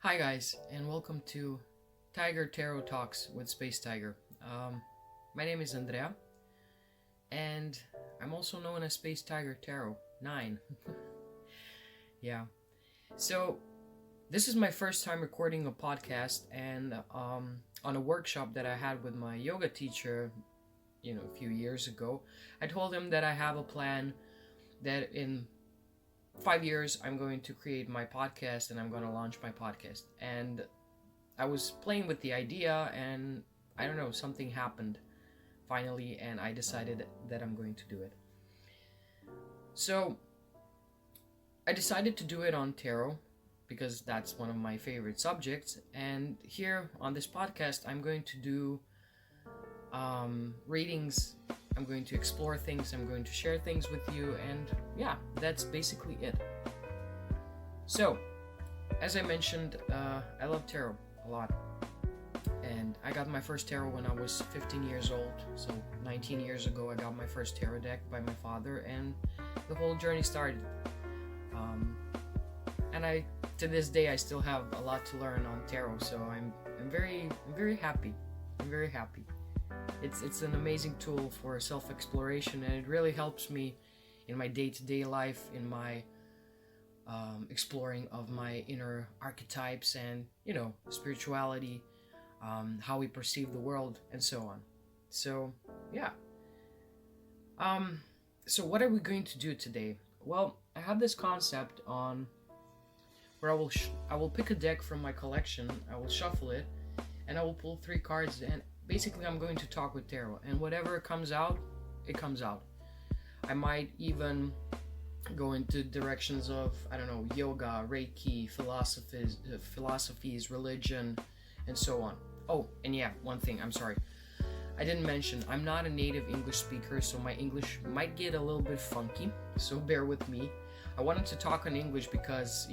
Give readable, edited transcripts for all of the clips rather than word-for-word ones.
Hi guys, and welcome to Tiger Tarot Talks with Space Tiger. My name is Andrea, and I'm also known as Space Tiger Tarot 9. Yeah. So, this is my first time recording a podcast, and on a workshop that I had with my yoga teacher, a few years ago, I told him that I have a plan that in 5 years I'm going to create my podcast and I'm going to launch my podcast. And I was playing with the idea, and I don't know, something happened finally, and I decided that I'm going to do it. So I decided to do it on tarot because that's one of my favorite subjects, and here on this podcast I'm going to do readings. I'm going to explore things, I'm going to share things with you, and yeah, that's basically it. So, as I mentioned, I love tarot a lot. And I got my first tarot when I was 15 years old, so 19 years ago I got my first tarot deck by my father, and the whole journey started. And to this day, I still have a lot to learn on tarot, so I'm very happy. I'm very happy. It's an amazing tool for self-exploration, and it really helps me in my day-to-day life, in my exploring of my inner archetypes and, spirituality, how we perceive the world, and so on. So, yeah. So what are we going to do today? Well, I have this concept on where I will pick a deck from my collection, I will shuffle it, and I will pull 3 cards, and basically I'm going to talk with tarot, and whatever comes out, it comes out. I might even go into directions of, yoga, Reiki, philosophies, religion, and so on. Oh, and yeah, one thing, I'm sorry. I didn't mention, I'm not a native English speaker, so my English might get a little bit funky, so bear with me. I wanted to talk in English because,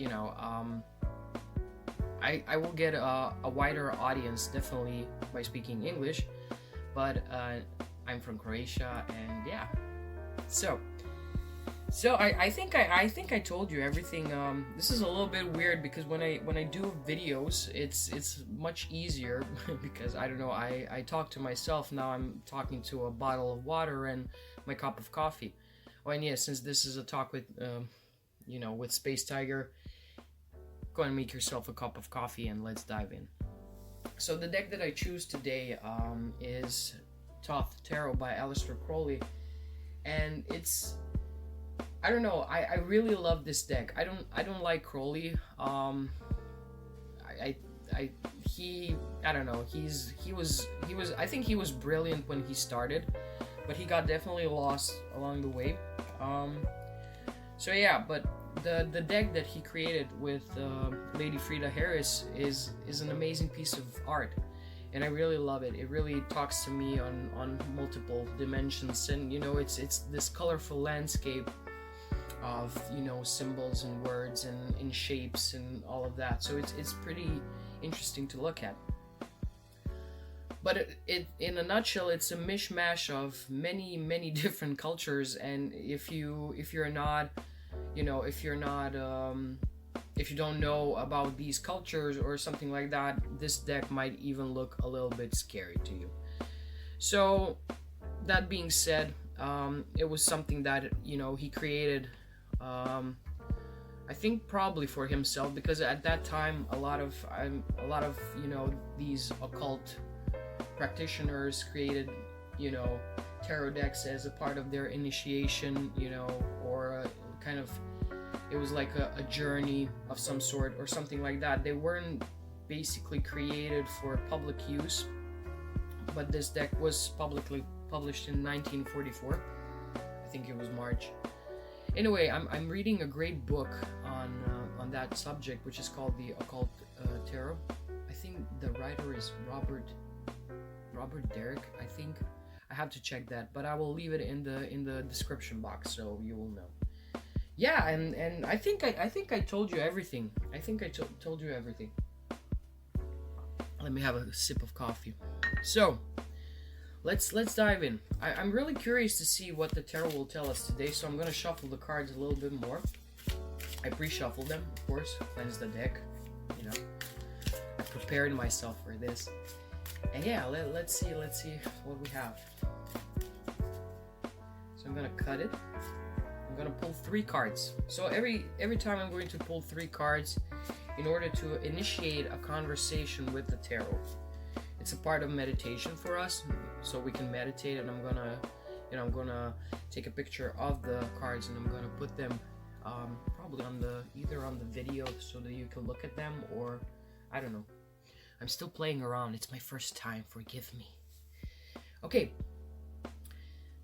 I will get a wider audience definitely by speaking English, but I'm from Croatia, and yeah. So I think I told you everything. This is a little bit weird because when I do videos, it's much easier because I talk to myself. Now I'm talking to a bottle of water and my cup of coffee. Oh, and yeah, since this is a talk with with Space Tiger, go and make yourself a cup of coffee and let's dive in. So the deck that I choose today is Thoth Tarot by Aleister Crowley, and it's, I really love this deck. I don't like Crowley. I think he was brilliant when he started, but he got definitely lost along the way. So yeah, but the deck that he created with Lady Frieda is an amazing piece of art, and I really love it. It really talks to me on multiple dimensions, and it's this colorful landscape of symbols and words and in shapes and all of that. So it's pretty interesting to look at. But it in a nutshell, it's a mishmash of many different cultures, and if you don't know about these cultures or something like that, this deck might even look a little bit scary to you. So that being said, it was something that he created, I think probably for himself, because at that time a lot of these occult practitioners created tarot decks as a part of their initiation, or kind of, it was like a journey of some sort or something like that. They weren't basically created for public use, but this deck was publicly published in 1944. I think it was March. Anyway, I'm reading a great book on that subject, which is called the Occult Tarot. I think the writer is Robert Derrick, I think. I have to check that, but I will leave it in the description box so you will know. Yeah, and I think I told you everything. I think I told you everything. Let me have a sip of coffee. So, let's dive in. I'm really curious to see what the tarot will tell us today, so I'm going to shuffle the cards a little bit more. I pre-shuffled them, of course, cleanse the deck, prepared myself for this. And yeah, let's see what we have. So I'm gonna cut it. I'm gonna pull 3 cards. So every time I'm going to pull 3 cards in order to initiate a conversation with the tarot. It's a part of meditation for us, so we can meditate. And I'm gonna take a picture of the cards, and I'm gonna put them probably either on the video so that you can look at them, or I don't know. I'm still playing around. It's my first time. Forgive me. Okay.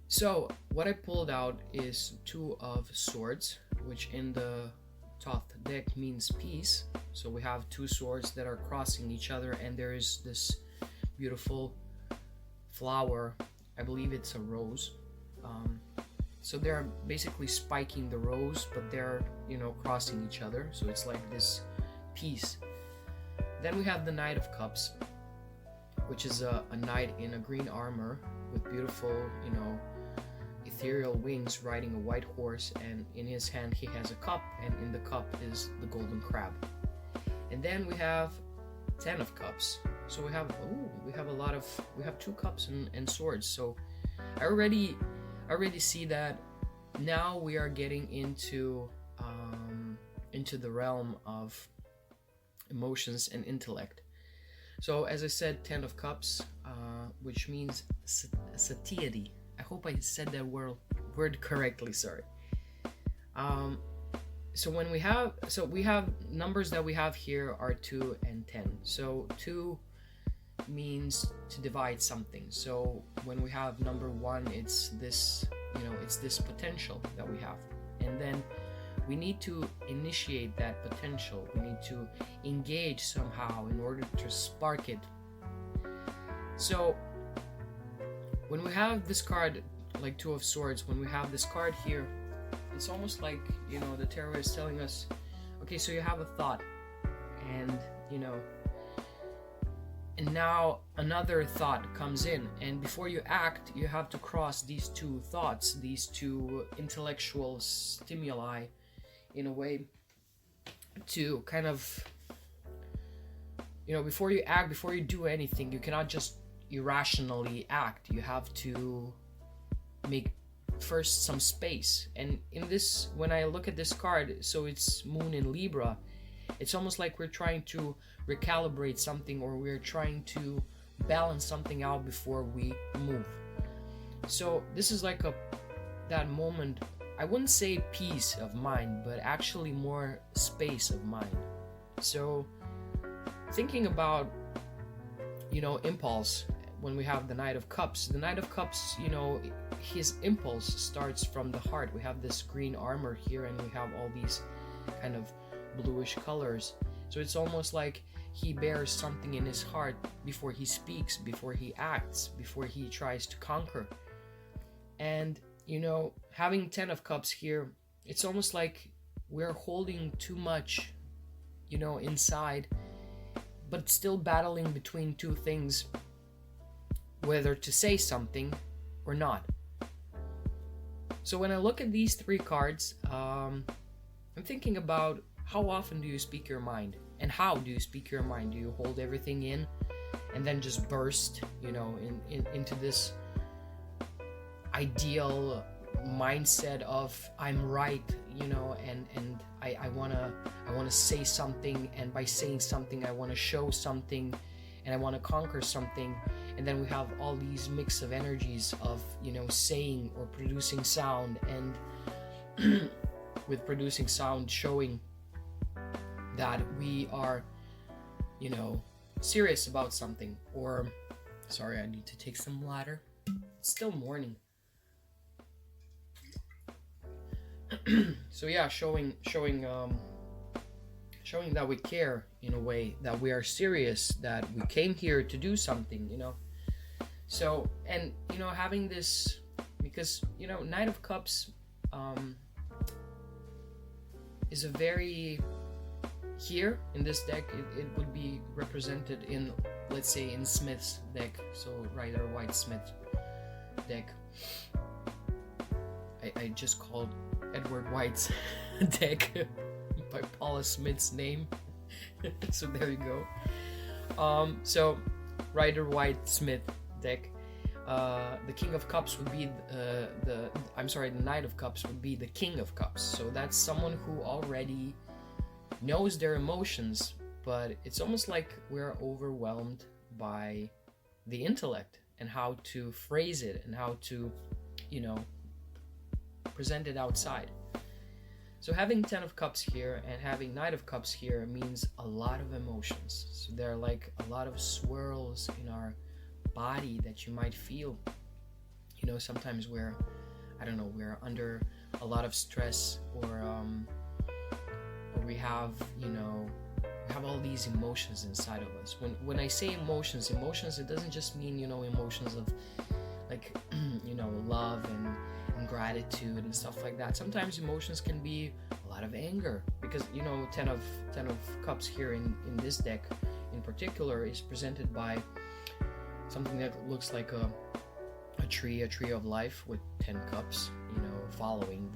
So what I pulled out is 2 of swords, which in the Thoth deck means peace. So we have 2 swords that are crossing each other, and there is this beautiful flower. I believe it's a rose. So they're basically spiking the rose, but they're, crossing each other. So it's like this peace. Then we have the Knight of Cups, which is a knight in a green armor with beautiful, ethereal wings, riding a white horse, and in his hand he has a cup, and in the cup is the golden crab. And then we have 10 of Cups. So we have 2 cups and swords. So I already see that now we are getting into the realm of emotions and intellect. So as I said, 10 of Cups, which means satiety. I hope I said that word correctly. Sorry. So we have numbers that we have here are 2 and 10. So 2 means to divide something. So when we have number 1, it's this potential that we have, and then we need to initiate that potential. We need to engage somehow in order to spark it. So when we have this card, like 2 of Swords, when we have this card here, it's almost like, the tarot is telling us, okay, so you have a thought, and, and now another thought comes in, and before you act, you have to cross these 2 thoughts, these 2 intellectual stimuli, in a way, to kind of, before you act, before you do anything, you cannot just irrationally act. You have to make first some space. And in this, when I look at this card, so it's Moon in Libra, it's almost like we're trying to recalibrate something, or we're trying to balance something out before we move. So this is like that moment, I wouldn't say peace of mind, but actually more space of mind. So thinking about, impulse, when we have the Knight of Cups, his impulse starts from the heart. We have this green armor here, and we have all these kind of bluish colors. So it's almost like he bears something in his heart before he speaks, before he acts, before he tries to conquer. And having 10 of Cups here, it's almost like we're holding too much, inside, but still battling between 2 things, whether to say something or not. So when I look at these 3 cards, I'm thinking about, how often do you speak your mind? And how do you speak your mind? Do you hold everything in and then just burst, into this ideal mindset of I'm right, and I wanna say something, and by saying something I wanna show something, and I wanna conquer something, and then we have all these mix of energies of saying or producing sound, and with producing sound showing that we are serious about something. Or sorry, I need to take some water. It's still morning. So yeah, showing that we care, in a way, that we are serious, that we came here to do something, So, and having this, because Knight of Cups is a very, here in this deck, it would be represented in, let's say, in Smith's deck, so Rider White Smith deck. I just called Edward White's deck by Paula Smith's name. So there you go. So Rider Waite Smith deck. The King of Cups would be the Knight of Cups would be the King of Cups. So that's someone who already knows their emotions, but it's almost like we're overwhelmed by the intellect and how to phrase it and how to, present it outside. So having 10 of Cups here and having Knight of Cups here means a lot of emotions. So there are like a lot of swirls in our body that you might feel. Sometimes we're under a lot of stress, or we have all these emotions inside of us. When I say emotions, it doesn't just mean emotions of like love and gratitude and stuff like that. Sometimes emotions can be a lot of anger, because 10 of Cups here in this deck in particular is presented by something that looks like a tree of life with 10 cups, following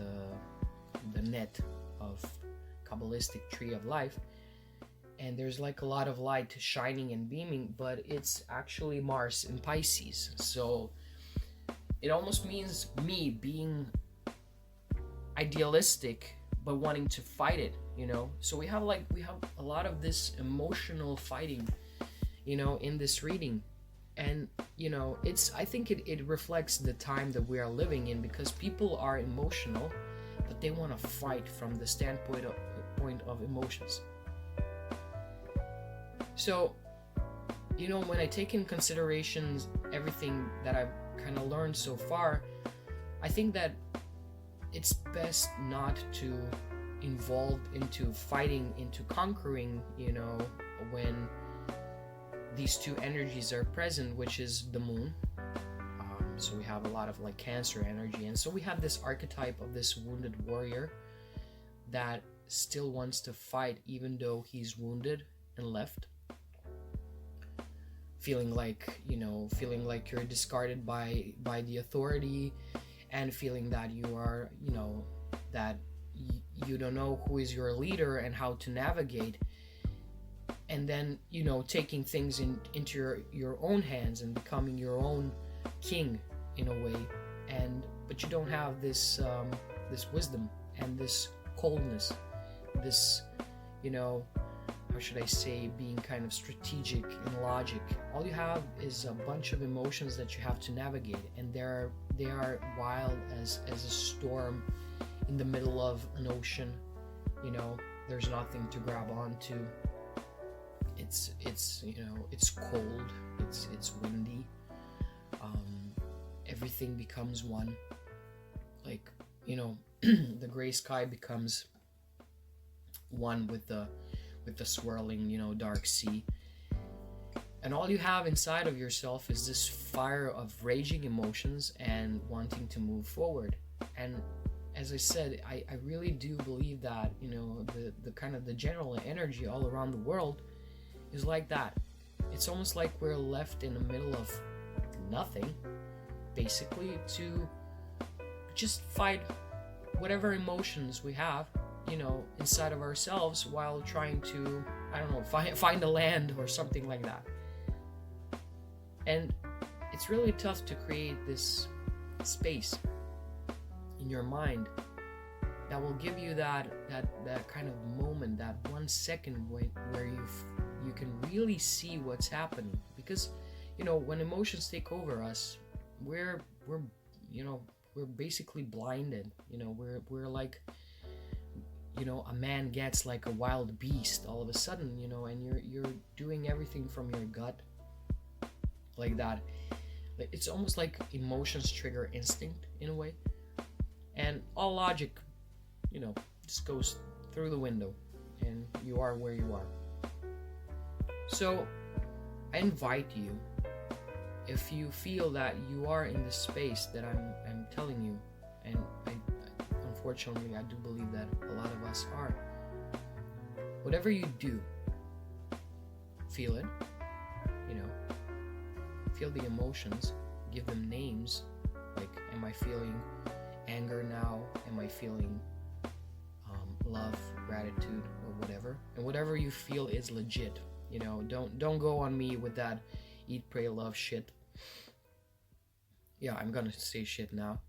the net of Kabbalistic tree of life. And there's like a lot of light shining and beaming, but it's actually Mars in Pisces. So it almost means me being idealistic but wanting to fight it, So we have a lot of this emotional fighting, in this reading. And I think it reflects the time that we are living in, because people are emotional, but they want to fight from the standpoint of emotions. So, when I take in consideration everything that I've kind of learned so far, I think that it's best not to involve into fighting, into conquering, when these two energies are present, which is the moon. So we have a lot of like Cancer energy, and so we have this archetype of this wounded warrior that still wants to fight even though he's wounded and left, feeling like you're discarded by the authority, and feeling that you are that you don't know who is your leader and how to navigate. And then taking things into your own hands and becoming your own king in a way, but you don't have this wisdom and this coldness, this how should I say, being kind of strategic and logic. All you have is a bunch of emotions that you have to navigate, and they are wild as a storm in the middle of an ocean. There's nothing to grab onto. It's cold, it's windy, everything becomes one, like the gray sky becomes one with the swirling dark sea, and all you have inside of yourself is this fire of raging emotions and wanting to move forward. And as I said, I really do believe that the kind of the general energy all around the world is like that. It's almost like we're left in the middle of nothing, basically, to just fight whatever emotions we have, inside of ourselves, while trying to, find a land or something like that. And it's really tough to create this space in your mind that will give you that kind of moment, that 1 second where you can really see what's happening. Because when emotions take over us, we're basically blinded. We're like, a man gets like a wild beast all of a sudden, and you're doing everything from your gut, like that. It's almost like emotions trigger instinct in a way, and all logic just goes through the window, and you are where you are. So I invite you, if you feel that you are in the space that I'm telling you, and unfortunately I do believe that a lot of us are, whatever you do, feel it, feel the emotions, give them names, like, am I feeling anger now? Am I feeling love, gratitude, or whatever? And whatever you feel is legit, You know, don't go on me with that eat, pray, love shit. Yeah, I'm gonna say shit now,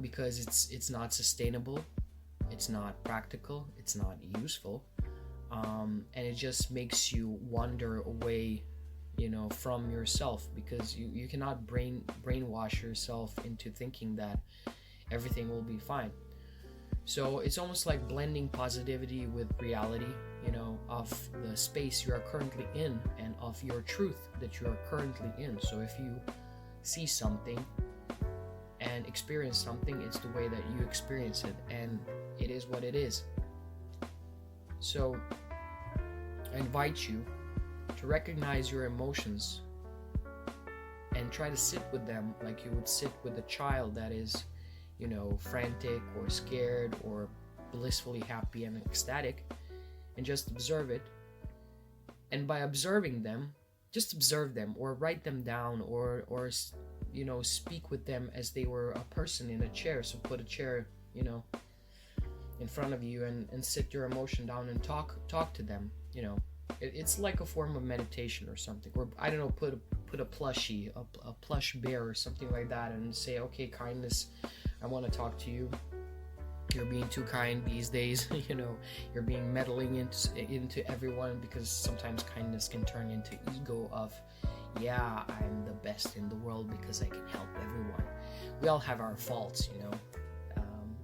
because it's not sustainable, it's not practical, it's not useful, and it just makes you wander away, you know, from yourself, because you cannot brainwash yourself into thinking that everything will be fine. So it's almost like blending positivity with reality, you know, of the space you are currently in and of your truth that you are currently in. So if you see something and experience something, it's the way that you experience it, and it is what it is. So I invite you to recognize your emotions and try to sit with them like you would sit with a child that is, you know, frantic or scared or blissfully happy and ecstatic, and just observe it. And by observing them, just observe them or write them down, or you know, speak with them as they were a person in a chair. So put a chair, you know, in front of you and sit your emotion down and talk to them. You know, it's like a form of meditation or something. Or I don't know, put a plushie, a plush bear or something like that, and say, okay, kindness, I want to talk to you. You're being too kind these days. You know, you're being meddling into everyone, because sometimes kindness can turn into ego of, yeah, I'm the best in the world because I can help everyone. We all have our faults, you know.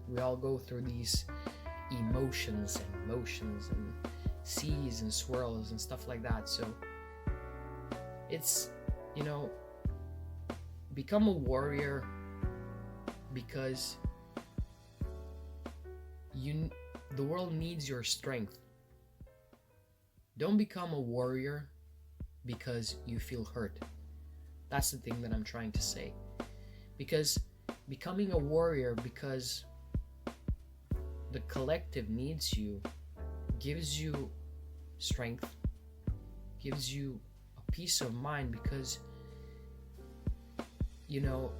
We all go through these emotions and motions and seas and swirls and stuff like that. So it's, you know, become a warrior, because the world needs your strength. Don't become a warrior because you feel hurt. That's the thing that I'm trying to say. Because becoming a warrior because the collective needs you gives you strength, gives you a peace of mind, because, you know,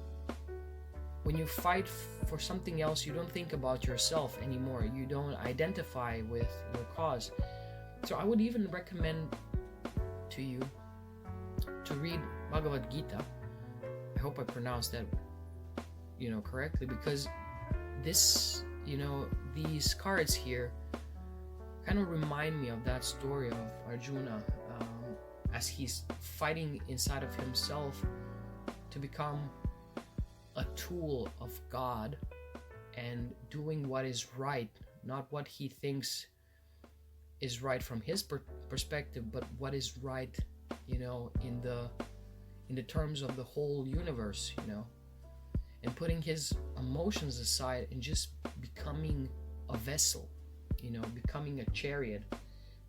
when you fight for something else, you don't think about yourself anymore. You don't identify with your cause. So I would even recommend to you to read Bhagavad Gita. I hope I pronounced that, you know, correctly, because this, you know, these cards here kind of remind me of that story of Arjuna, as he's fighting inside of himself to become a tool of God and doing what is right, not what he thinks is right from his perspective, but what is right, you know, in the terms of the whole universe, you know, and putting his emotions aside and just becoming a vessel, you know, becoming a chariot,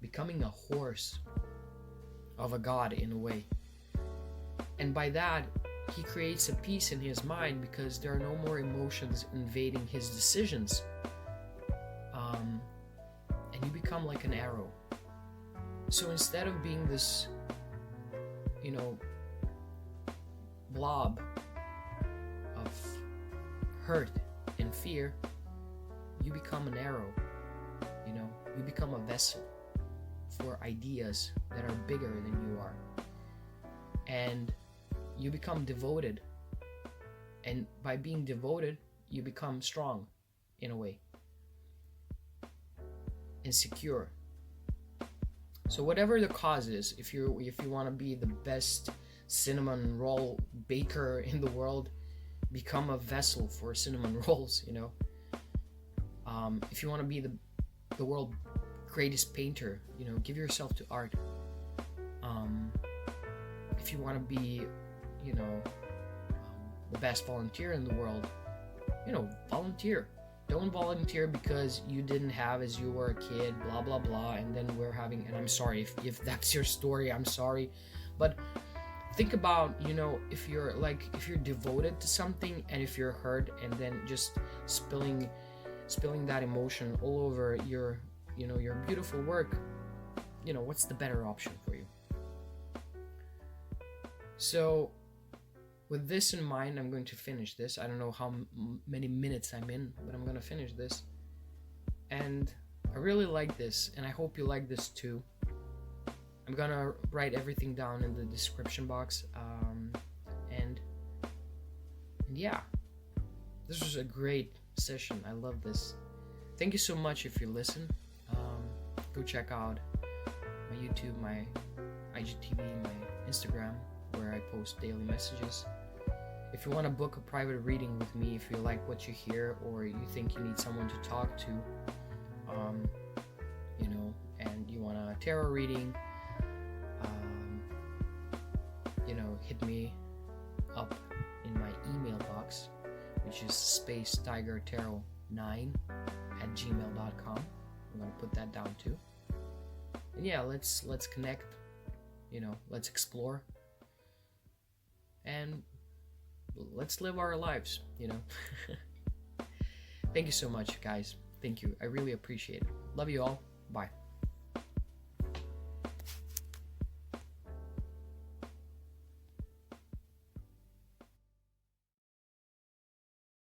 becoming a horse of a god in a way. And by that, he creates a peace in his mind, because there are no more emotions invading his decisions. And you become like an arrow. So instead of being this, you know, blob of hurt and fear, you become an arrow. You know, you become a vessel for ideas that are bigger than you are. And you become devoted, and by being devoted, you become strong in a way and secure. So whatever the cause is, if you want to be the best cinnamon roll baker in the world, become a vessel for cinnamon rolls. You know, if you want to be the world's greatest painter, you know, give yourself to art. If you want to be, you know, the best volunteer in the world, you know, volunteer. Don't volunteer because you didn't have as you were a kid, blah blah blah, and then we're having, and I'm sorry if that's your story, I'm sorry, but think about, you know, if you're devoted to something, and if you're hurt, and then just spilling that emotion all over your, you know, your beautiful work, you know, what's the better option for you? So with this in mind, I'm going to finish this. I don't know how many minutes I'm in, but I'm going to finish this. And I really like this, and I hope you like this too. I'm gonna write everything down in the description box. And yeah, this was a great session. I love this. Thank you so much if you listen. Go check out my YouTube, my IGTV, my Instagram, where I post daily messages. If you want to book a private reading with me, if you like what you hear, or you think you need someone to talk to, and you want a tarot reading, hit me up in my email box, which is spacetigertarot9@gmail.com. I'm gonna put that down too. And yeah, let's connect. Let's explore, and let's live our lives. Thank you so much, guys. Thank you. I really appreciate it. Love you all. Bye.